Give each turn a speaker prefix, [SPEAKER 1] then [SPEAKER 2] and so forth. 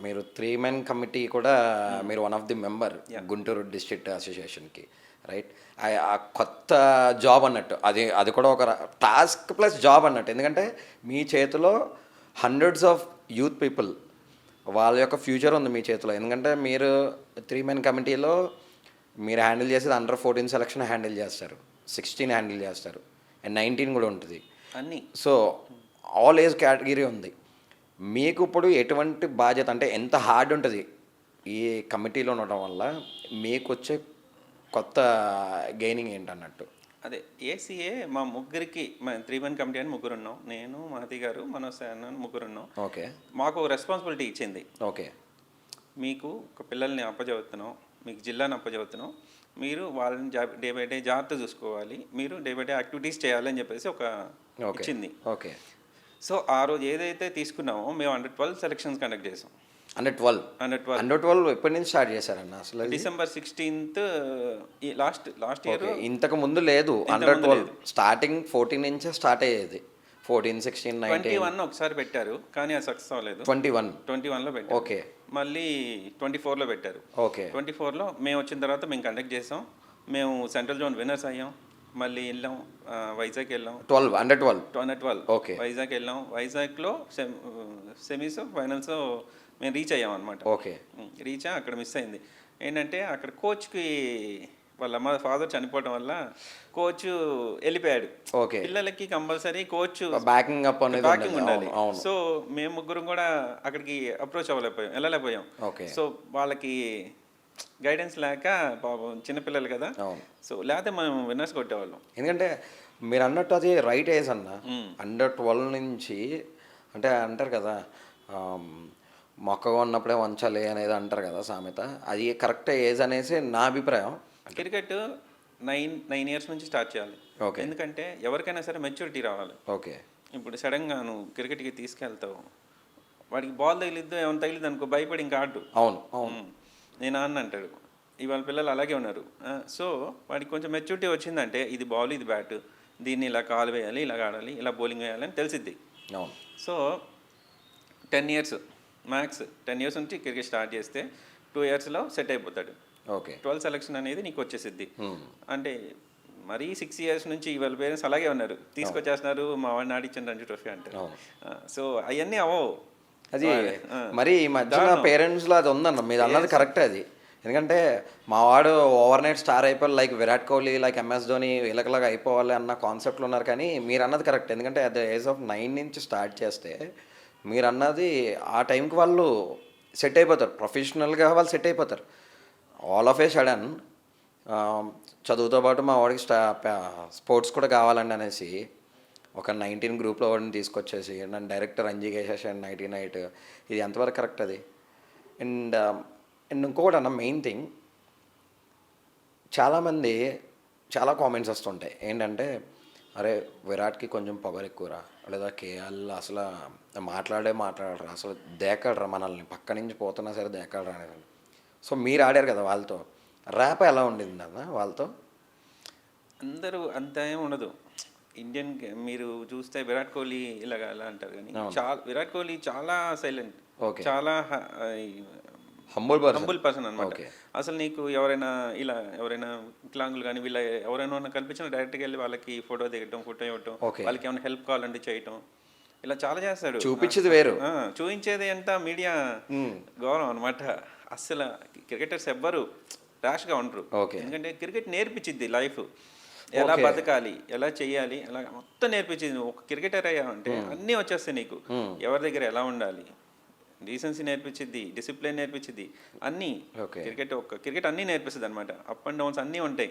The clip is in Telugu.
[SPEAKER 1] మీరు 3 మెన్ కమిటీ కూడా మీరు one of the member
[SPEAKER 2] Yeah.
[SPEAKER 1] Guntur district అసోసియేషన్కి, రైట్? ఆ కొత్త జాబ్ అన్నట్టు, అది కూడా ఒక టాస్క్ ప్లస్ జాబ్ అన్నట్టు. ఎందుకంటే మీ చేతిలో హండ్రెడ్స్ ఆఫ్ యూత్ పీపుల్, వాళ్ళ యొక్క ఫ్యూచర్ ఉంది మీ చేతిలో. ఎందుకంటే మీరు 3 మెన్ కమిటీలో మీరు హ్యాండిల్ చేసేది అండర్ 14 సెలక్షన్ హ్యాండిల్ చేస్తారు, 16 హ్యాండిల్ చేస్తారు, అండ్ 19 కూడా ఉంటుంది.
[SPEAKER 2] అన్నీ
[SPEAKER 1] సో ఆల్ ఏజ్ కేటగిరీ ఉంది. మీకు ఇప్పుడు ఎటువంటి బాధ్యత, అంటే ఎంత హార్డ్ ఉంటుంది ఈ కమిటీలో ఉండటం వల్ల మీకు వచ్చే కొత్త గెయినింగ్ ఏంటన్నట్టు?
[SPEAKER 2] అదే ఏసీఏ మా ముగ్గురికి, మా 3 మెన్ కమిటీ అని ముగ్గురు ఉన్నాం, నేను మహతి గారు మనోజ్ అన్న ముగ్గురు ఉన్నాం.
[SPEAKER 1] ఓకే.
[SPEAKER 2] మాకు ఒక రెస్పాన్సిబిలిటీ ఇచ్చింది.
[SPEAKER 1] ఓకే.
[SPEAKER 2] మీకు ఒక పిల్లల్ని అప్పచెబుతున్నాం, మీకు జిల్లాని అప్పచెబుతున్నాం, మీరు వాళ్ళని డే బై డే జాగ్రత్త చూసుకోవాలి, మీరు డే బై డే యాక్టివిటీస్ చేయాలని చెప్పేసి ఒక ఇచ్చింది.
[SPEAKER 1] ఓకే.
[SPEAKER 2] సో ఆ రోజు ఏదైతే తీసుకున్నామో మేము 112 సెలక్షన్స్ కండక్ట్ చేసాం.
[SPEAKER 1] 112 ఎప్పటి నుంచి స్టార్ట్ చేశారన్న అసలు?
[SPEAKER 2] December 16th last year.
[SPEAKER 1] ఇంతకు ముందు లేదు 112, స్టార్టింగ్ 14 నుంచే స్టార్ట్ అయ్యేది. 14, 16, 19,
[SPEAKER 2] 21 ఒకసారి పెట్టారు కానీ అది సక్సెస్ అవ్వలేదు. 21లో పెట్టారు.
[SPEAKER 1] ఓకే.
[SPEAKER 2] మళ్ళీ 24లో పెట్టారు.
[SPEAKER 1] ఓకే.
[SPEAKER 2] 24లో మేము వచ్చిన తర్వాత మేము కండక్ట్ చేసాం. మేము సెంట్రల్ జోన్ విన్నర్స్ అయ్యాం. మళ్ళీ వెళ్ళాం, వైజాగ్ వెళ్ళాం.
[SPEAKER 1] 12. ఓకే.
[SPEAKER 2] వైజాగ్ వెళ్ళాం. వైజాగ్లో సెమీస్ ఫైనల్స్ మేము రీచ్ అయ్యాం అనమాట.
[SPEAKER 1] ఓకే.
[SPEAKER 2] రీచ్ అక్కడ మిస్ అయింది. ఏంటంటే అక్కడ కోచ్కి వాళ్ళ అమ్మ ఫాదర్ చనిపోవడం వల్ల కోచ్ వెళ్ళిపోయాడు.
[SPEAKER 1] ఓకే.
[SPEAKER 2] పిల్లలకి కంపల్సరీ కోచ్
[SPEAKER 1] బ్యాకింగ్
[SPEAKER 2] ఉండాలి. సో మేము ముగ్గురం కూడా అక్కడికి అప్రోచ్ వెళ్ళలేకపోయాం.
[SPEAKER 1] ఓకే.
[SPEAKER 2] సో వాళ్ళకి గైడెన్స్ లేక పాపం చిన్నపిల్లలు కదా, సో లేకపోతే మనం విన్నర్స్ కొట్టేవాళ్ళం.
[SPEAKER 1] ఎందుకంటే మీరు అన్నట్టు అది రైట్ ఏజ్ అన్న. అండర్ 12 నుంచి, అంటే అంటారు కదా మొక్కగా ఉన్నప్పుడే వంచాలి అనేది అంటారు కదా సామెత, అది కరెక్ట్ ఏజ్ అనేసి నా అభిప్రాయం.
[SPEAKER 2] క్రికెట్ 9 years నుంచి స్టార్ట్ చేయాలి.
[SPEAKER 1] ఓకే.
[SPEAKER 2] ఎందుకంటే ఎవరికైనా సరే మెచ్యూరిటీ రావాలి.
[SPEAKER 1] ఓకే.
[SPEAKER 2] ఇప్పుడు సడన్గా నువ్వు క్రికెట్కి తీసుకెళ్తావు, వాడికి బాల్ తగిలిద్దు ఏమైనా తగిలిద్దు అనుకో భయపడి ఇంకా ఆడు.
[SPEAKER 1] అవును.
[SPEAKER 2] నేను అన్న అంటాడు. ఇవాళ పిల్లలు అలాగే ఉన్నారు. సో వాడికి కొంచెం మెచ్యూరిటీ వచ్చిందంటే ఇది బాల్, ఇది బ్యాట్, దీన్ని ఇలా కాలు వేయాలి, ఇలా ఆడాలి, ఇలా బౌలింగ్ వేయాలి అని తెలిసిద్ది.
[SPEAKER 1] అవును.
[SPEAKER 2] సో 10 years మ్యాక్స్ 10 years నుంచి క్రికెట్ స్టార్ట్ చేస్తే 2 yearsలో సెట్ అయిపోతాడు.
[SPEAKER 1] ఓకే.
[SPEAKER 2] 12 సెలక్షన్ అనేది నీకు వచ్చేసిద్ది. అంటే మరీ 6 years నుంచి ఇవాళ పేరెంట్స్ అలాగే ఉన్నారు, తీసుకొచ్చేస్తున్నారు, మా వాడిని ఆడిచ్చాను రంజీ ట్రోఫీ అంటారు. సో అవన్నీ అవ్వవు.
[SPEAKER 1] అది మరి ఈ మధ్యన పేరెంట్స్లో అది ఉందన్న, మీరు అన్నది కరెక్టే అది. ఎందుకంటే మా వాడు ఓవర్ నైట్ స్టార్ అయిపోవాలి, like Virat Kohli, like MS Dhoni, వీళ్ళకిలాగా అయిపోవాలి అన్న కాన్సెప్ట్లో ఉన్నారు. కానీ మీరు అన్నది కరెక్ట్. ఎందుకంటే అట్ ద ఏజ్ ఆఫ్ 9 నుంచి స్టార్ట్ చేస్తే మీరు అన్నది ఆ టైంకి వాళ్ళు సెట్ అయిపోతారు, ప్రొఫెషనల్గా వాళ్ళు సెట్ అయిపోతారు. ఆల్ ఆఫ్ ఏ సడన్ చదువుతో పాటు మా వాడికి స్పోర్ట్స్ కూడా కావాలండి అనేసి ఒక 19 గ్రూప్లో వాడిని తీసుకొచ్చేసి నన్ను డైరెక్టర్ రంజీ వేసేసాను నైట్. ఇది ఎంతవరకు కరెక్ట్ అది? అండ్ ఇంకొకటి అన్న మెయిన్ థింగ్, చాలామంది చాలా కామెంట్స్ వస్తుంటాయి ఏంటంటే, అరే విరాట్కి కొంచెం పొగరు ఎక్కువరా, లేదా కేఎల్ అసలు మాట్లాడరా, అసలు దేకడరా, మనల్ని పక్క నుంచి పోతున్నా సరే దేకడరా అనేది. సో మీరు ఆడారు కదా వాళ్ళతో, ర్యాప్ ఎలా ఉండింది అన్న వాళ్ళతో?
[SPEAKER 2] అందరూ అంత ఏం ఉండదు. ఇండియన్ మీరు చూస్తే విరాట్ కోహ్లీ ఇలాగా ఎలా అంటారు కానీ విరాట్ కోహ్లీ చాలా సైలెంట్, చాలా హంబుల్ పర్సన్ అనమాట. అసలు నీకు ఎవరైనా వికలాంగులు కానీ వీళ్ళ ఎవరైనా కల్పించిన డైరెక్ట్గా వెళ్ళి వాళ్ళకి ఫోటో ఇవ్వటం, వాళ్ళకి ఏమైనా హెల్ప్ కావాలంటే చేయటం, ఇలా చాలా చేస్తాడు.
[SPEAKER 1] చూపించేది వేరు,
[SPEAKER 2] చూపించేది ఎంత మీడియా గౌరవం అనమాట. అసలు క్రికెటర్స్ ఎవ్వరు ర్యాష్గా ఉండరు. ఎందుకంటే క్రికెట్ నేర్పించింది లైఫ్, ఎలా బతకాలి, ఎలా చెయ్యాలి, ఎలా మొత్తం నేర్పించింది. నువ్వు ఒక క్రికెటర్ అయ్యావంటే అన్నీ వచ్చేస్తాయి నీకు. ఎవరి దగ్గర ఎలా ఉండాలి, డీసెన్సీ నేర్పించింది, డిసిప్లిన్ నేర్పించింది, అన్నీ. క్రికెట్ అన్నీ నేర్పిస్తుంది అనమాట. అప్ అండ్ డౌన్స్ అన్నీ ఉంటాయి.